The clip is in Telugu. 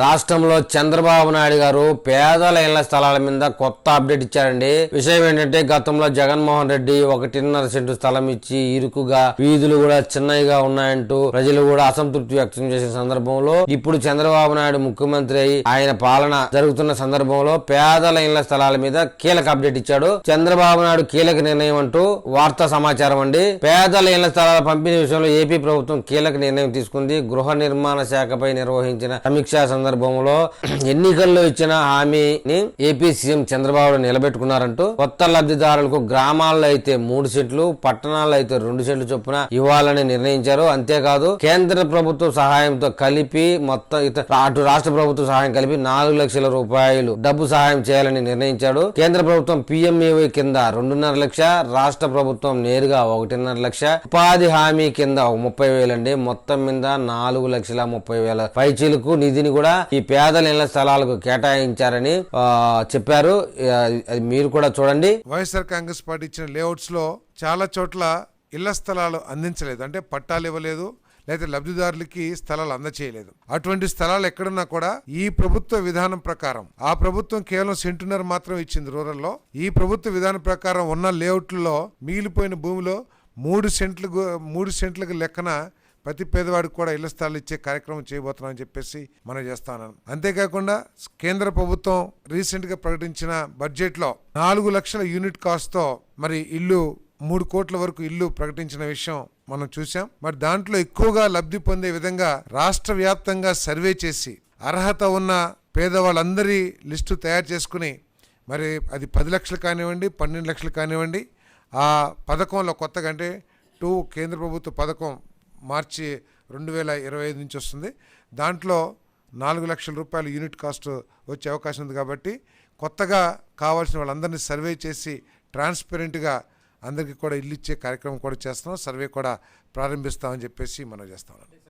రాష్ట్రంలో చంద్రబాబు నాయుడు గారు పేదల ఇళ్ల స్థలాల మీద కొత్త అప్డేట్ ఇచ్చారండి. విషయం ఏంటంటే గతంలో జగన్మోహన్ రెడ్డి 1.5 సెంటు స్థలం ఇచ్చి ఇరుకుగా వీధులు కూడా చిన్నవిగా ఉన్నాయంటూ ప్రజలు కూడా అసంతృప్తి వ్యక్తం చేసిన సందర్భంలో ఇప్పుడు చంద్రబాబు నాయుడు ముఖ్యమంత్రి అయి ఆయన పాలన జరుగుతున్న సందర్భంలో పేదల ఇళ్ల స్థలాల మీద కీలక అప్డేట్ ఇచ్చాడు. చంద్రబాబు నాయుడు కీలక నిర్ణయం అంటూ వార్తా సమాచారం అండి. పేదల ఇళ్ల స్థలాల పంపిణీ విషయంలో ఏపీ ప్రభుత్వం కీలక నిర్ణయం తీసుకుంది. గృహ నిర్మాణ శాఖపై నిర్వహించిన సమీక్షా సందర్భంలో ఎన్నికల్లో ఇచ్చిన హామీని ఏపీ సీఎం చంద్రబాబు నిలబెట్టుకున్నారంటూ కొత్త లబ్ధిదారులకు గ్రామాల్లో అయితే 3 సెంట్లు, పట్టణాల్లో అయితే 2 సెంట్లు చొప్పున ఇవ్వాలని నిర్ణయించారు. అంతేకాదు కేంద్ర ప్రభుత్వ సహాయంతో కలిపి మొత్తం అటు రాష్ట్ర ప్రభుత్వ సహాయం కలిపి 4 లక్షల రూపాయలు డబ్బు సహాయం చేయాలని నిర్ణయించాడు. కేంద్ర ప్రభుత్వం PMAY కింద 2.5 లక్ష, రాష్ట్ర ప్రభుత్వం నేరుగా 1.5 లక్ష, ఉపాధి హామీ కింద 30,000 అండి. మొత్తం మీద 4,30,000 పైచీలకు నిధిని కూడా ఈ పేదల ఇళ్ల స్థలాలకు కేటాయించారని చెప్పారు. అది మీరు కూడా చూడండి. వైఎస్ఆర్ కాంగ్రెస్ పార్టీ ఇచ్చిన లేఅవుట్స్ లో చాలా చోట్ల ఇళ్ల స్థలాలు అందించలేదు, అంటే పట్టాలు ఇవ్వలేదు, లేదా లబ్ధిదారులకి స్థలాలు అందచేయలేదు. అటువంటి స్థలాలు ఎక్కడున్నా కూడా ఈ ప్రభుత్వ విధానం ప్రకారం, ఆ ప్రభుత్వం కేవలం 1.5 సెంటు మాత్రం ఇచ్చింది రూరల్లో. ఈ ప్రభుత్వ విధానం ప్రకారం ఉన్న లేఅవుట్లలో మిగిలిపోయిన భూమిలో 3 సెంట్లకు లెక్కన ప్రతి పేదవాడికి కూడా ఇళ్ల స్థలాలు ఇచ్చే కార్యక్రమం చేయబోతున్నామని చెప్పేసి మనం చేస్తాను. అంతేకాకుండా కేంద్ర ప్రభుత్వం రీసెంట్ గా ప్రకటించిన బడ్జెట్ లో 4 లక్షల యూనిట్ కాస్ట్ తో మరి ఇల్లు 3 కోట్ల వరకు ఇల్లు ప్రకటించిన విషయం మనం చూసాం. మరి దాంట్లో ఎక్కువగా లబ్ధి పొందే విధంగా రాష్ట్ర వ్యాప్తంగా సర్వే చేసి అర్హత ఉన్న పేదవాళ్ళందరి లిస్టు తయారు చేసుకుని మరి అది 10 లక్షలు కానివ్వండి, 12 లక్షలు కానివ్వండి, ఆ పథకంలో కొత్తగా అంటే కేంద్ర ప్రభుత్వ పథకం మార్చి 2025 నుంచి వస్తుంది. దాంట్లో 4 లక్షల రూపాయలు యూనిట్ కాస్ట్ వచ్చే అవకాశం ఉంది. కాబట్టి కొత్తగా కావాల్సిన వాళ్ళందరినీ సర్వే చేసి ట్రాన్స్పరెంట్గా అందరికీ కూడా ఇల్లు ఇచ్చే కార్యక్రమం కూడా చేస్తున్నాం. సర్వే కూడా ప్రారంభిస్తామని చెప్పేసి మనం చేస్తాం.